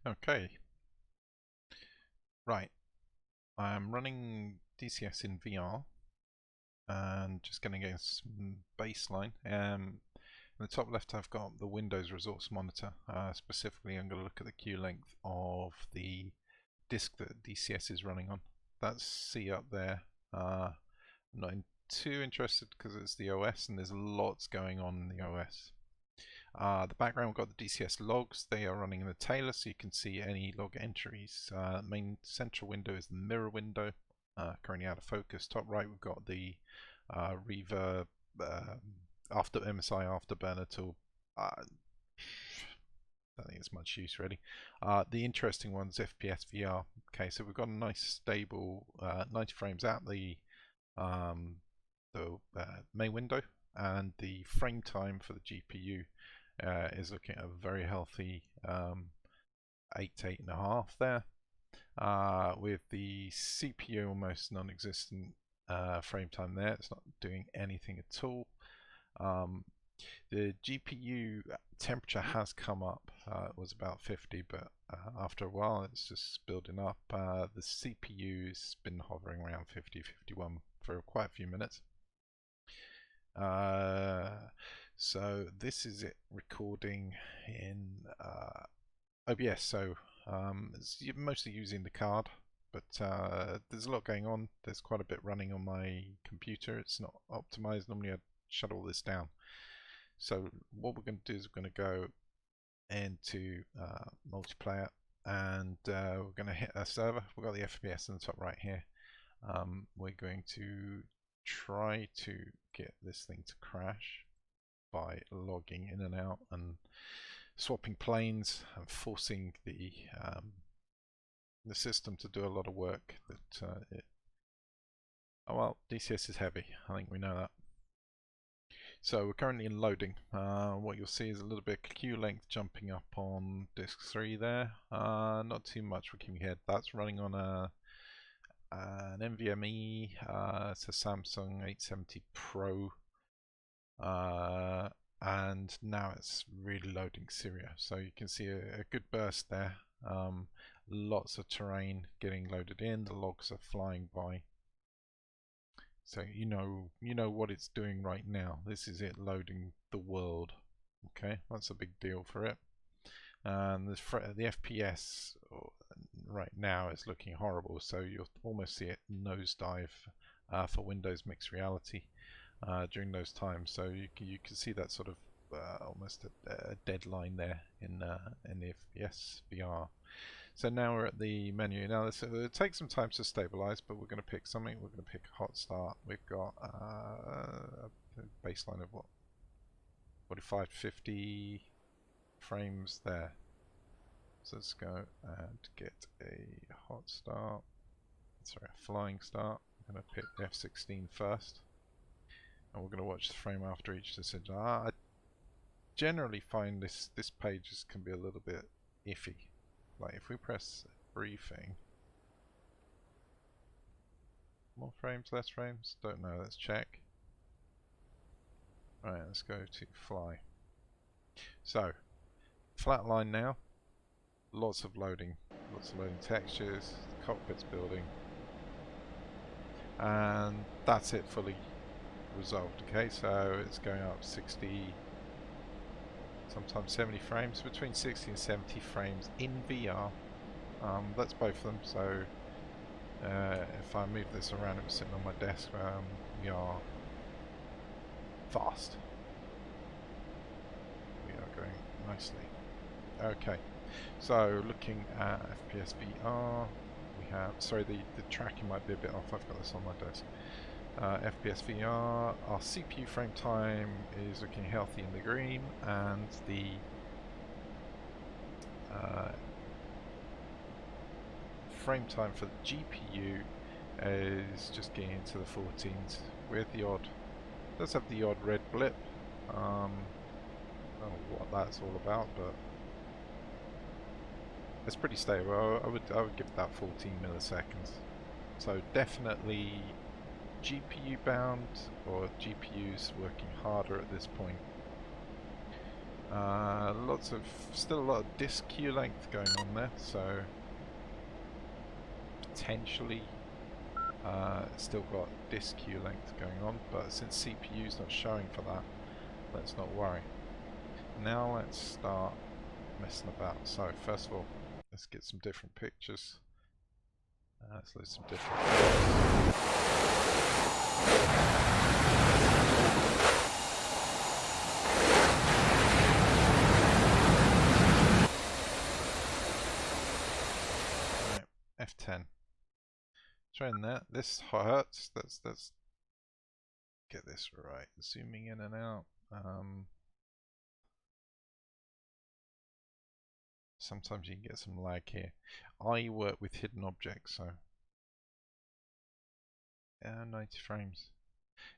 Okay, right. I'm running DCS in VR and just going to get some baseline. In the top left, I've got the Windows Resource Monitor. Specifically, I'm going to look at the queue length of the disk that DCS is running on. That's C up there. I'm not too interested because it's the OS and there's lots going on in the OS. The background, we've got the DCS logs. They are running in the tailor, so you can see any log entries. Main central window is the mirror window, currently out of focus. Top right, we've got the reverb after MSI afterburner tool. I don't think it's much use really. The interesting one's FPS VR. Okay, so we've got a nice stable 90 frames at the main window, and the frame time for the GPU is looking at a very healthy 8 to 8.5 there, with the CPU almost non-existent frame time there. It's not doing anything at all. The GPU temperature has come up. It was about 50, but after a while it's just building up. The CPU's been hovering around 50, 51 for quite a few minutes. So this is it recording in OBS, so it's mostly using the card, but there's a lot going on. There's quite a bit running on my computer. It's not optimized. Normally I'd shut all this down. So what we're going to do is we're going to go into multiplayer, and we're going to hit a server. We've got the FPS in the top right here. We're going to try to get this thing to crash by logging in and out and swapping planes and forcing the system to do a lot of work that oh well, DCS is heavy. I think we know that. So we're currently in loading. What you'll see is a little bit of queue length jumping up on disk 3 there. Not too much for keeping ahead. That's running on an NVMe. It's a Samsung 870 Pro. And now it's really loading Syria, so you can see a good burst there. Lots of terrain getting loaded in. The logs are flying by, so you know what it's doing right now. This is it loading the world. Okay, that's a big deal for it. And the FPS right now is looking horrible, so you'll almost see it nosedive for Windows Mixed Reality during those times. So you can see that sort of almost a deadline there in the FPS VR. So now we're at the menu. Now it takes some time to stabilize, but we're going to pick something. We're going to pick a hot start. We've got a baseline of what, 45 to 50 frames there. So let's go and get a hot start. Sorry, a flying start. I'm going to pick the F16 first, and we're going to watch the frame after each decision. I generally find this page can be a little bit iffy. Like if we press briefing, more frames, less frames, don't know, let's check. Alright, let's go to fly. So, flat line now, lots of loading textures, the cockpit's building, and that's it fully resolved. Okay, so it's going up 60, sometimes 70 frames, between 60 and 70 frames in VR. That's both of them, so if I move this around, it was sitting on my desk, we are fast. We are going nicely. Okay, so looking at FPS VR, we have, sorry, the tracking might be a bit off, I've got this on my desk. FPS VR, our CPU frame time is looking healthy in the green, and the frame time for the GPU is just getting into the 14s with the odd, does have the odd red blip. I don't know what that's all about, but it's pretty stable. I would give that 14 milliseconds. So definitely GPU bound, or GPUs working harder at this point. Still a lot of disk queue length going on there, so potentially it's still got disk queue length going on, but since CPU's not showing for that, let's not worry. Now let's start messing about. So first of all, let's get some different pictures. Let's load some different pictures. F10. Trying that. This hurts. Let's get this right. Zooming in and out. Sometimes you can get some lag here. I work with hidden objects, so 90 frames.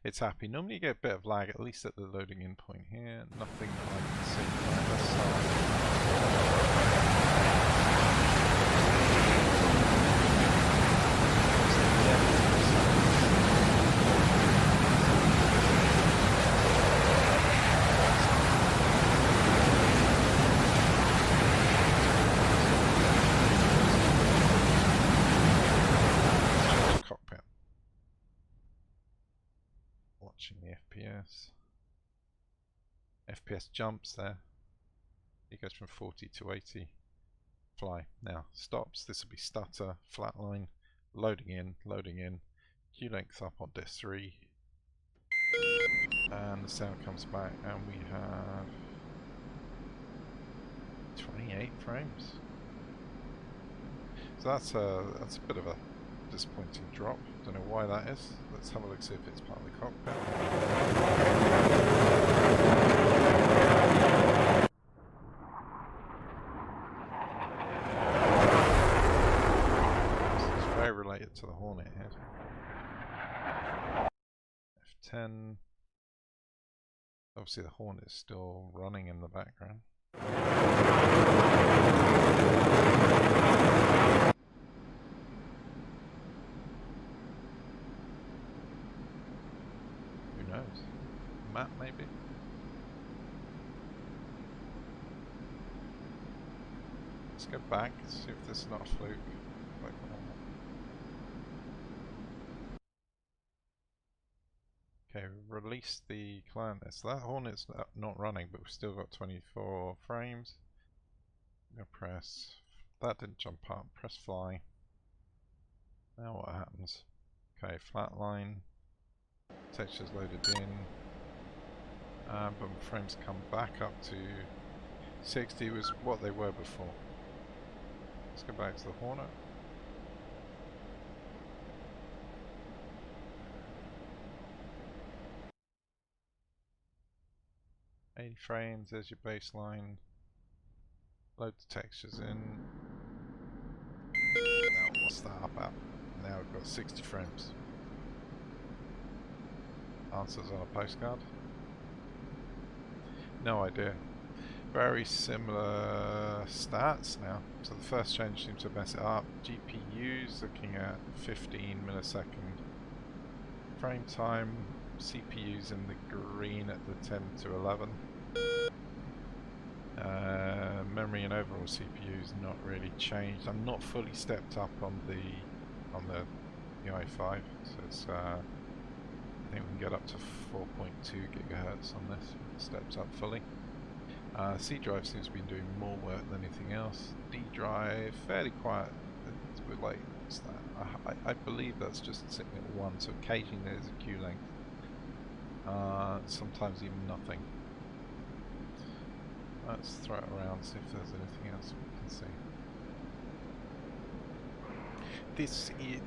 It's happy. Normally you get a bit of lag, at least at the loading in point here. Nothing that I can see. Right, let's start. Cockpit. Watching the FPS. FPS jumps there. It goes from 40 to 80. Fly. Now stops. This will be stutter, flatline, loading in, queue length up on disk 3, and the sound comes back, and we have 28 frames. So that's a bit of a disappointing drop. Don't know why that is. Let's have a look, see if it's part of the cockpit. Related to the Hornet here. F10. Obviously the Hornet is still running in the background. Who knows? Map maybe? Let's go back, see if this is not a fluke. Okay, release the client list. That Hornet's not running, but we've still got 24 frames. I'm gonna press. That didn't jump up. Press fly. Now what happens? Okay, flatline. Textures loaded in. But frames come back up to 60 was what they were before. Let's go back to the Hornet. Frames, there's your baseline. Load the textures in. Now what's that about? Now we've got 60 frames. Answers on a postcard? No idea. Very similar stats now. So the first change seems to mess it up. GPUs looking at 15 millisecond frame time. CPUs in the green at the 10 to 11. Memory and overall CPUs not really changed. I'm not fully stepped up on the i5, so it's I think we can get up to 4.2 gigahertz on this. Steps up fully. C drive seems to be doing more work than anything else. D drive fairly quiet. It's a bit late. What's that? I believe that's just sitting at 1. So occasionally there's a queue length. Sometimes even nothing. Let's throw it around, see if there's anything else we can see.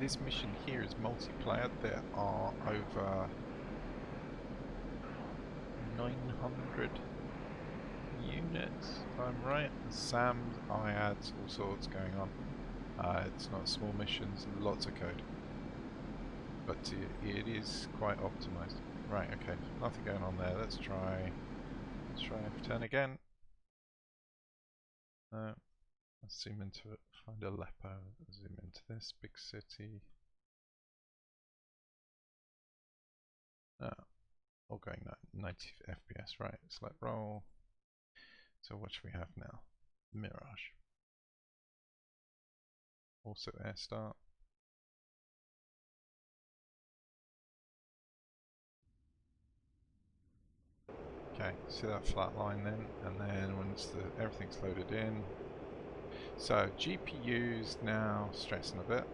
This mission here is multiplayer. There are over 900 units, if I'm right. SAMs, IADs, all sorts going on. It's not small missions, lots of code. But it is quite optimized. Right, okay, nothing going on there. Let's try F10 again. Let's zoom into it, find Aleppo, zoom into this, big city. All going 90 FPS, right, select roll. So what should we have now? Mirage. Also air start. Okay, see that flat line then, and then once everything's loaded in. So GPU's now stressing a bit.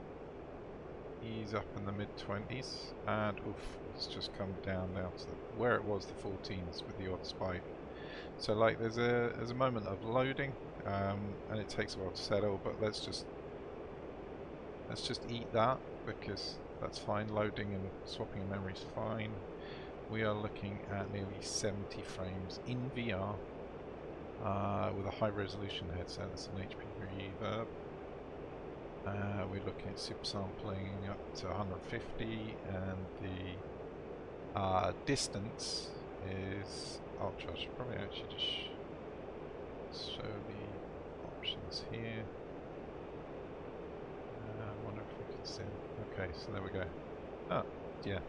He's up in the mid-20s, and oof, it's just come down now to where it was the 14s with the odd spike. So like there's a moment of loading, and it takes a while to settle, but let's just eat that because that's fine. Loading and swapping of memory is fine. We are looking at nearly 70 frames in VR with a high resolution headset. That's an HP reverb. We're looking at super sampling up to 150, and the distance is ultra. I should probably actually just show the options here. I wonder if we can see them. Okay, so there we go. Oh, yeah.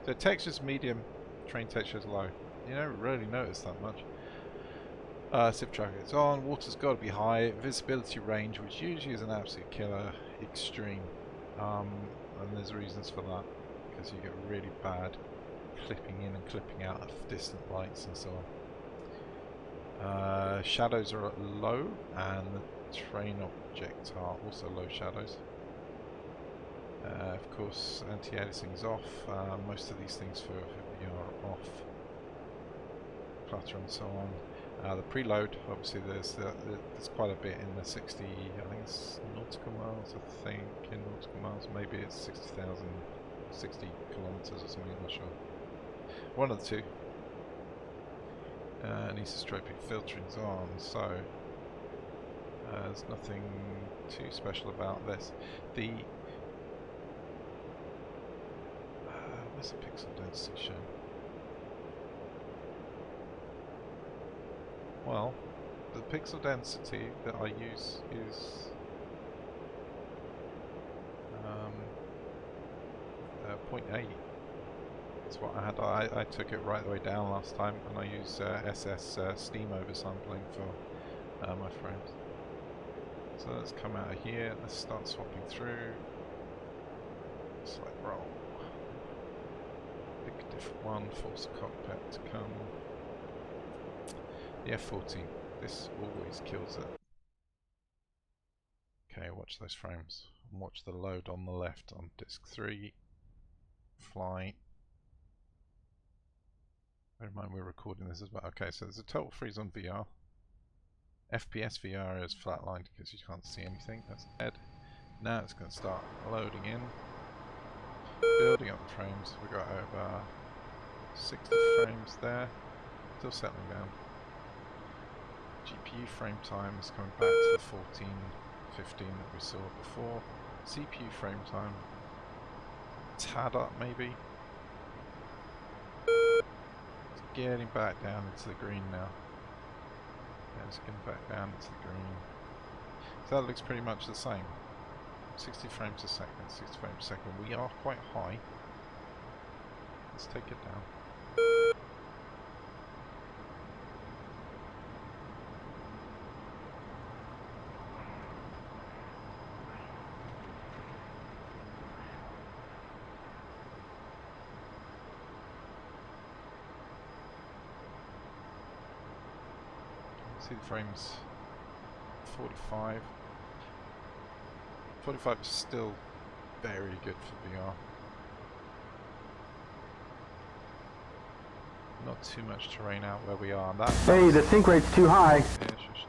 So texture's medium, train texture's low. You don't really notice that much. Zip tracker is on, water's got to be high, visibility range, which usually is an absolute killer, extreme, and there's reasons for that, because you get really bad clipping in and clipping out of distant lights and so on. Shadows are at low, and the train objects are also low shadows. Of course, anti-aliasing is off, most of these things for VR are off, clutter and so on. The preload, obviously there's quite a bit in the 60, I think it's nautical miles, I think, in nautical miles, maybe it's 60,000, 60 kilometers or something, I'm not sure. One of the two. Anisotropic filtering's on, so there's nothing too special about this. Where's the pixel density shown? Well, the pixel density that I use is 0.8. That's what I had. I took it right the way down last time, and I use SS steam oversampling for my frames. So let's come out of here. Let's start swapping through. Select roll. Pick a different one. Force the cockpit to come. The F14. This always kills it. Okay, watch those frames. And watch the load on the left on disk 3. Fly. Bear in mind we're recording this as well. Okay, so there's a total freeze on VR. FPS VR is flatlined because you can't see anything. That's dead. Now it's going to start loading in. Building up the frames. We've got over 60 frames there. Still settling down. GPU frame time is coming back to the 14, 15 that we saw before. CPU frame time, tad up maybe. It's getting back down into the green now. Yeah, it's getting back down into the green. So that looks pretty much the same. 60 frames a second, 60 frames a second. We are quite high. Let's take it down. See the frames 45. 45 is still very good for VR. Not too much terrain out where we are. Hey, the sync rate's too high. Yeah, sure.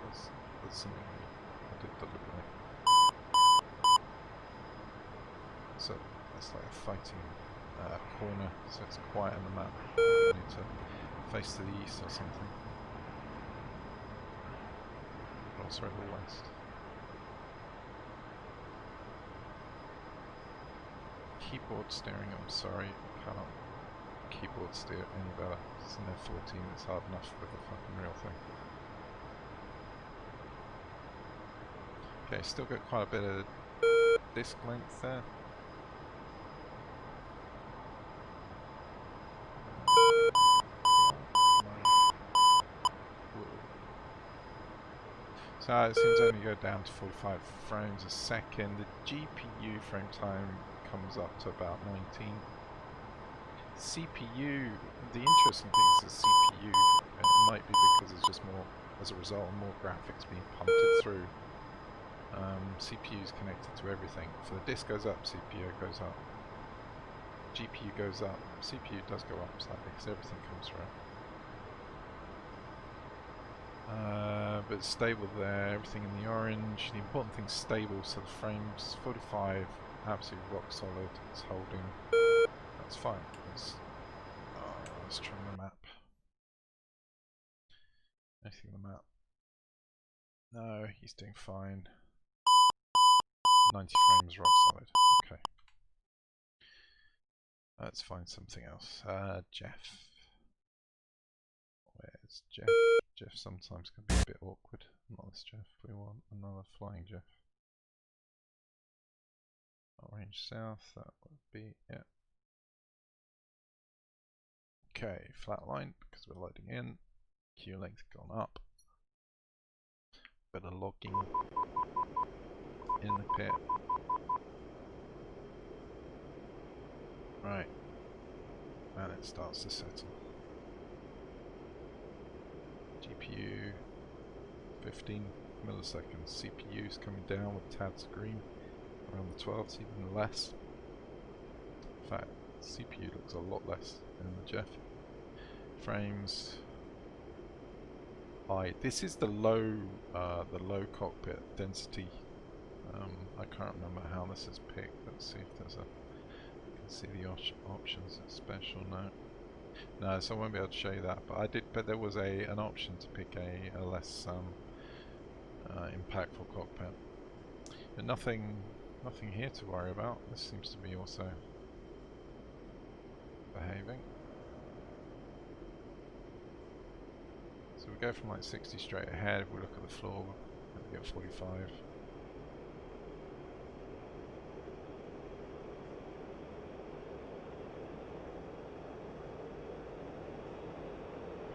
That's something I did deliberately. So it's like a fighting corner, so it's quiet on the map. We need to face to the east or something. Also at the west. Keyboard steering, I'm sorry, I cannot keyboard steer any better. It's an F14, it's hard enough with the fucking real thing. Okay, still got quite a bit of disk length there. So it seems to only go down to 45 frames a second. The GPU frame time comes up to about 19. CPU, the interesting thing is the CPU, it might be because there's just more, as a result, more graphics being pumped through. CPU is connected to everything. So the disk goes up, CPU goes up. GPU goes up, CPU does go up slightly because everything comes through. But stable there, everything in the orange. The important thing is stable, so the frames 45, absolutely rock solid. It's holding. That's fine. Let's trim the map. Anything on the map? No, he's doing fine. 90 frames, rock solid. Okay. Let's find something else. Jeff. Where's Jeff? Jeff sometimes can be a bit awkward. Not this Jeff. We want another flying Jeff. Orange south. That would be yeah. Okay, flatline because we're loading in. Queue length gone up. Bit of logging in the pit. Right, and it starts to settle. GPU 15 milliseconds. CPU is coming down with tads green around the 12s, even less. In fact, CPU looks a lot less than the Jeff. Frames. This is the low cockpit density. I can't remember how this is picked. Let's see if there's a. You can see the options. It's special. No, so I won't be able to show you that. But I did. But there was an option to pick a less impactful cockpit. But nothing here to worry about. This seems to be also behaving. So we go from like 60 straight ahead. If we look at the floor, we get 45.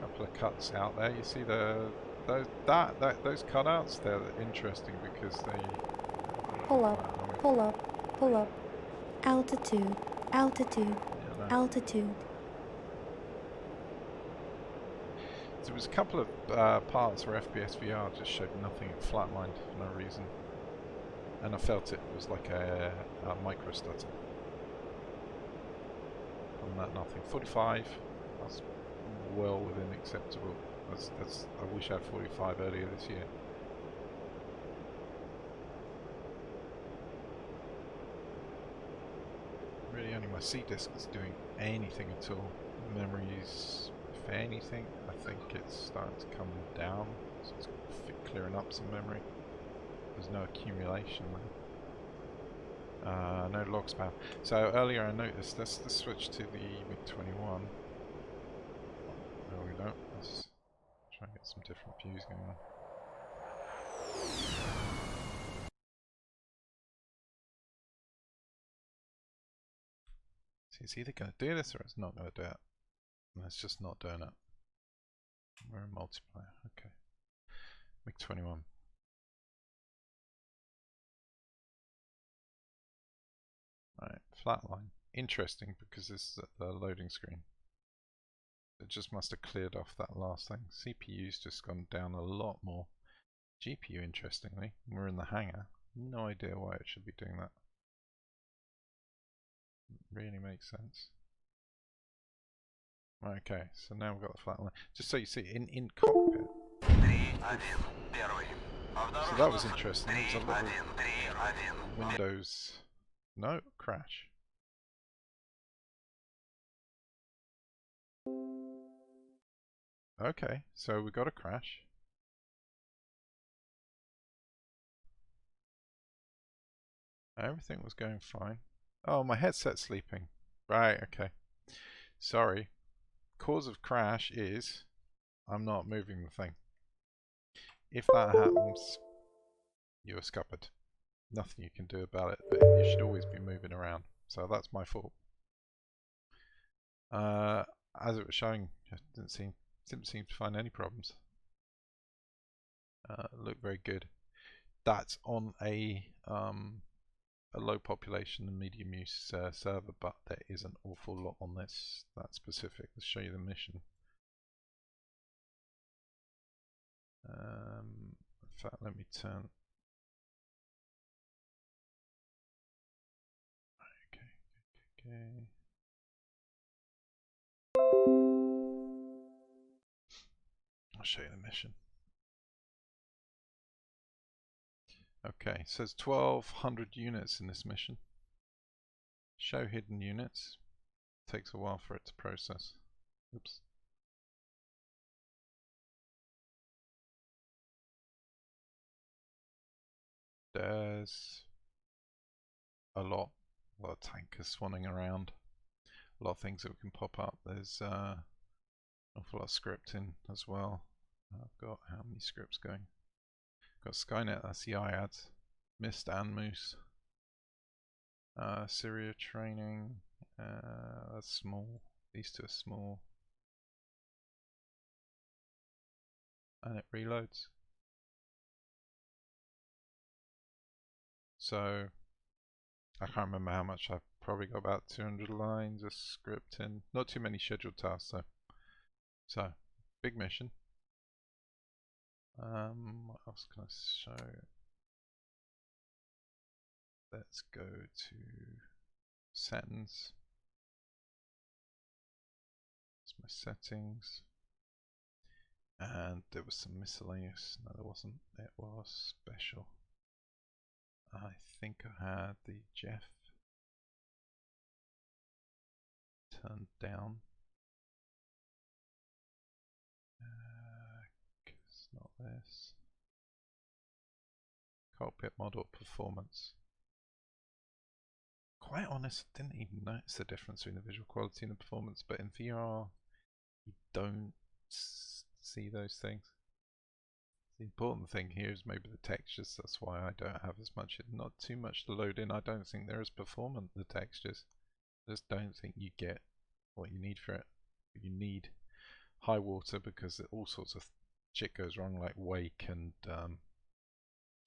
Couple of cuts out there. You see those cutouts? They're interesting because they pull up, pull up, pull up. Altitude, altitude, altitude. There was a couple of parts where FPS VR just showed nothing, it flatlined for no reason. And I felt it was like a micro stutter. On that nothing. 45, that's well within acceptable. I wish I had 45 earlier this year. Really only my C disk is doing anything at all. Memories, if anything, I think it's starting to come down. So it's clearing up some memory. There's no accumulation there. No log spam. So earlier I noticed, let's switch to the MiG-21. No we don't. Let's try and get some different views going on. See, it's either going to do this or it's not going to do it. And it's just not doing it. We're in multiplayer. Okay. MiG-21. Right, flatline. Interesting because this is at the loading screen. It just must have cleared off that last thing. CPU's just gone down a lot more. GPU, interestingly, we're in the hangar. No idea why it should be doing that. It really makes sense. Okay, so now we've got the flatline. Just so you see, in cockpit. So that was interesting. There's a lot of Windows. No, crash. Okay, so we got a crash. Everything was going fine. Oh, my headset's sleeping. Right, okay. Sorry. Cause of crash is I'm not moving the thing. If that happens, you're scuppered. Nothing you can do about it, but you should always be moving around. So that's my fault. As it was showing, it didn't seem to find any problems. look very good. That's on a low population and medium use server, but there is an awful lot on this that specific. Let's show you the mission. In fact, let me turn. Okay. I'll show you the mission. Okay, so there's 1,200 units in this mission. Show hidden units. Takes a while for it to process. Oops. There's a lot of tankers swanning around. A lot of things that we can pop up. There's an awful lot of scripting as well. I've got how many scripts going? Got Skynet, that's the IADs, Mist and Moose. Syria training, that's small. These two are small. And it reloads. So I can't remember how much. I've probably got about 200 lines of scripting. Not too many scheduled tasks though. So big mission. What else can I show? Let's go to settings. That's my settings. And there was some miscellaneous. No, there wasn't. It was special. I think I had the Jeff turned down. It's not this. Cockpit model performance. Quite honest, I didn't even notice the difference between the visual quality and the performance, but in VR you don't see those things. The important thing here is maybe the textures. That's why I don't have as much, not too much to load in. I don't think they're as performant, the textures. I just don't think you get what you need for it. You need high water because all sorts of shit goes wrong, like wake, and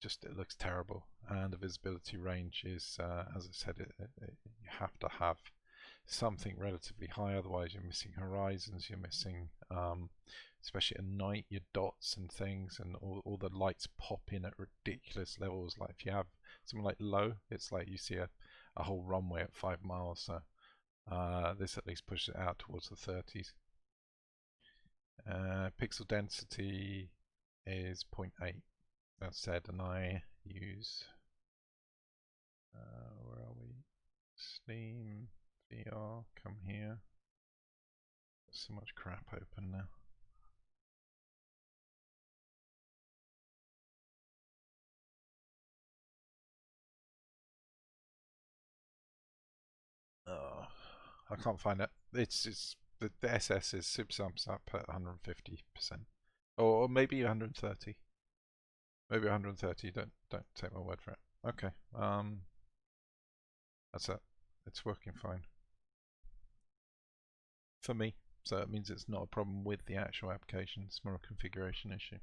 just it looks terrible. And the visibility range is, as I said, you have to have something relatively high, otherwise you're missing horizons, you're missing, especially at night, your dots and things, and all the lights pop in at ridiculous levels. Like if you have something like low, it's like you see a whole runway at 5 miles. So this at least pushes it out towards the 30s. Pixel density is 0.8. That said, and I use where are we? Steam VR. Come here. There's so much crap open now. Oh, I can't find it. It's the SS is super sums up at 150%, or maybe 130. Maybe 130. Don't take my word for it. Okay. That's it. It's working fine for me. So it means it's not a problem with the actual application. It's more a configuration issue.